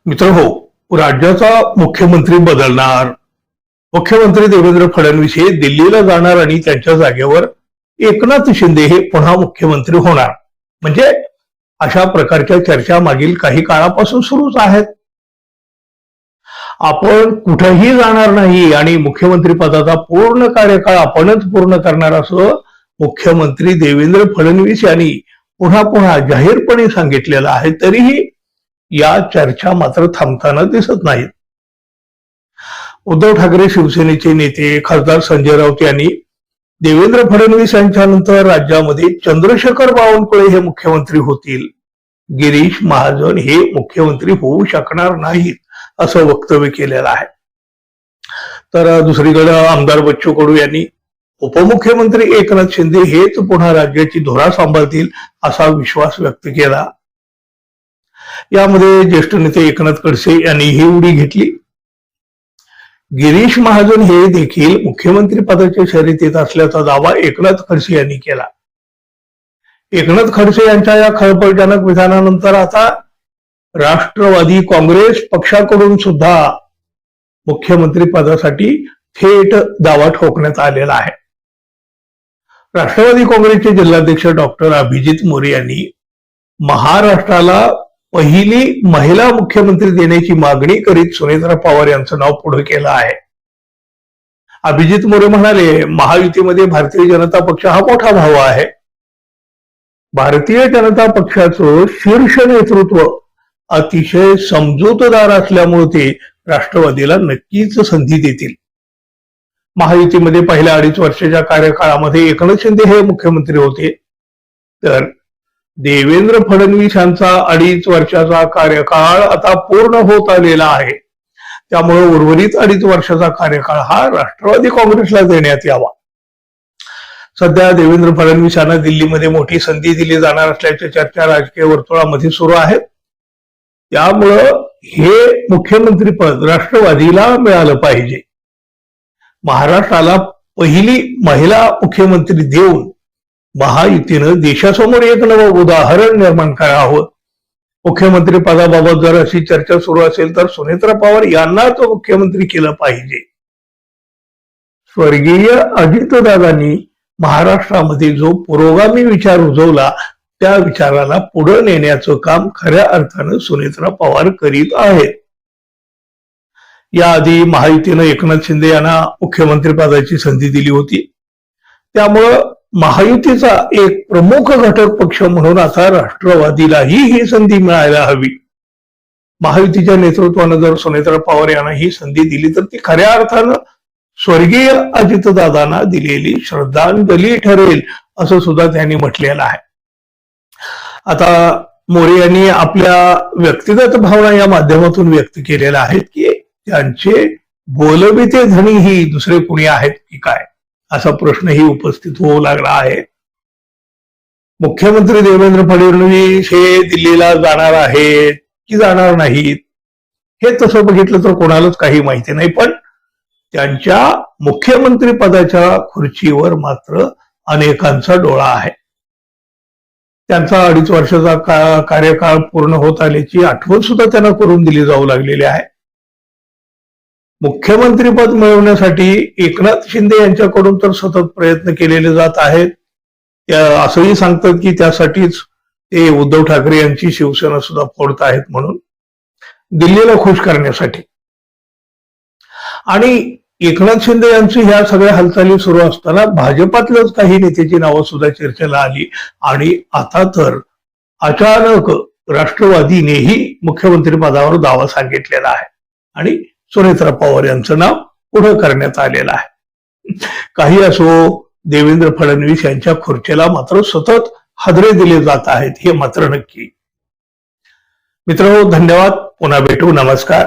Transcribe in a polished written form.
मित्र हो, राज्याचा मुख्यमंत्री बदलणार. मुख्यमंत्री देवेंद्र फडणवीस हे दिल्लीला जाणार आणि त्यांच्या जागेवर एकनाथ शिंदे हे पुन्हा मुख्यमंत्री होणार. म्हणजे अशा प्रकारच्या चर्चा मागील काही काळापासून सुरूच आहेत. आपण कुठेही जाणार नाही आणि मुख्यमंत्री पदाचा पूर्ण कार्यकाळ आपणच पूर्ण करणार असं मुख्यमंत्री देवेंद्र फडणवीस यांनी पुन्हा पुन्हा जाहीरपणे सांगितलेलं आहे. तरीही या चर्चा मात्र थांबताना दिसत नाहीत. उद्धव ठाकरे शिवसेनेचे नेते खासदार संजय राऊत यांनी देवेंद्र फडणवीस यांच्यानंतर राज्यामध्ये चंद्रशेखर बावनकुळे हे मुख्यमंत्री होतील, गिरीश महाजन हे मुख्यमंत्री होऊ शकणार नाहीत असं वक्तव्य केलेलं आहे. तर दुसरीकडे आमदार बच्चू कडू यांनी उपमुख्यमंत्री एकनाथ शिंदे हेच पुन्हा राज्याची धुरा सांभाळतील असा विश्वास व्यक्त केला. यामध्ये ज्येष्ठ नेते एकनाथ खडसे यांनी ही उडी घेतली. गिरीश महाजन हे देखील मुख्यमंत्री पदाच्या शर्यतीत असल्याचा दावा एकनाथ खडसे यांनी केला. एकनाथ खडसे यांच्या या खळबळजनक विधानानंतर आता राष्ट्रवादी काँग्रेस पक्षाकडून सुद्धा मुख्यमंत्री पदासाठी थेट दावा ठोकण्यात आलेला आहे. राष्ट्रवादी काँग्रेसचे जिल्हाध्यक्ष डॉक्टर अभिजित मोरे यांनी महाराष्ट्राला पहिली महिला मुख्यमंत्री देण्याची मागणी करीत सुनेत्रा पवार यांचं नाव पुढे केलं आहे. अभिजित मोरे म्हणाले, महायुतीमध्ये भारतीय जनता पक्ष हा मोठा भाऊ आहे. भारतीय जनता पक्षाचं शीर्ष नेतृत्व अतिशय समजूतदार असल्यामुळे ते राष्ट्रवादीला नक्कीच संधी देतील. महायुतीमध्ये पहिल्या 2.5 वर्षाच्या कार्यकाळामध्ये एकनाथ शिंदे हे मुख्यमंत्री होते, तर देवेंद्र फडणवीस यांचा 2.5 वर्षाचा कार्यकाळ आता पूर्ण होत आलेला आहे. त्यामुळे उर्वरित 2.5 वर्षाचा कार्यकाळ हा राष्ट्रवादी काँग्रेसला देण्यात यावा. सध्या देवेंद्र फडणवीस यांना दिल्लीमध्ये मोठी संधी दिली जाणार असल्याच्या चर्चा राजकीय वर्तुळामध्ये सुरू आहेत. त्यामुळं हे मुख्यमंत्री पद राष्ट्रवादीला मिळालं पाहिजे. महाराष्ट्राला पहिली महिला मुख्यमंत्री देऊन महायुतीनं देशासमोर एक नवं उदाहरण निर्माण करावं. मुख्यमंत्री पदाबाबत जर अशी चर्चा सुरू असेल तर सुनेत्रा पवार यांनाच मुख्यमंत्री केलं पाहिजे. स्वर्गीय अजितदादांनी महाराष्ट्रामध्ये जो पुरोगामी विचार रुजवला त्या विचाराला पुढे नेण्याचं काम खऱ्या अर्थानं सुनेत्रा पवार करीत आहेत. याआधी महायुतीनं एकनाथ शिंदे यांना मुख्यमंत्री पदाची संधी दिली होती. त्यामुळं महायुतीचा एक प्रमुख घटक पक्ष म्हणून आता राष्ट्रवादीलाही ही संधी मिळायला हवी. महायुतीच्या नेतृत्वानं जर सुनेत्रा पवार यांना ही संधी दिली तर ती खऱ्या अर्थानं स्वर्गीय अजितदादांना दिलेली श्रद्धांजली ठरेल असं सुद्धा त्यांनी म्हटलेलं आहे. आता मोरे यांनी आपल्या व्यक्तिगत भावना या माध्यमातून व्यक्त केलेल्या आहेत की त्यांचे बोलबिते धनी ही दुसरे कुणी आहेत की काय असा प्रश्नही उपस्थित होऊ लागला आहे. मुख्यमंत्री देवेंद्र फडणवीस हे दिल्लीला जाणार आहेत की जाणार नाहीत हे तसं बघितलं तर कोणालाच काही माहिती नाही. पण त्यांच्या मुख्यमंत्री पदाच्या खुर्चीवर मात्र अनेकांचा डोळा आहे. त्यांचा 2.5 वर्षाचा कार्यकाळ पूर्ण होत आल्याची आठवण सुद्धा त्यांना करून दिली जाऊ लागलेली आहे. मुख्यमंत्रीपद मिळवण्यासाठी एकनाथ शिंदे यांच्याकडून तर सतत प्रयत्न केलेले जात आहेत. असंही सांगतात की त्यासाठीच ते उद्धव ठाकरे यांची शिवसेना सुद्धा फोडत आहेत म्हणून दिल्लीला खुश करण्यासाठी. आणि एकनाथ शिंदे यांची ह्या सगळ्या हालचाली सुरू असताना भाजपातल्याच काही नेत्याची नावं सुद्धा चर्चेला आली आणि आता तर अचानक राष्ट्रवादीनेही मुख्यमंत्री पदावर दावा सांगितलेला आहे आणि सुनेत्रा पवार यांचं नाव पुढे करण्यात आलेलं आहे. काही असो, देवेंद्र फडणवीस यांच्या खुर्चीला मात्र सतत हादरे दिले जात आहेत हे मात्र नक्की. मित्रांनो, धन्यवाद. पुन्हा भेटू. नमस्कार.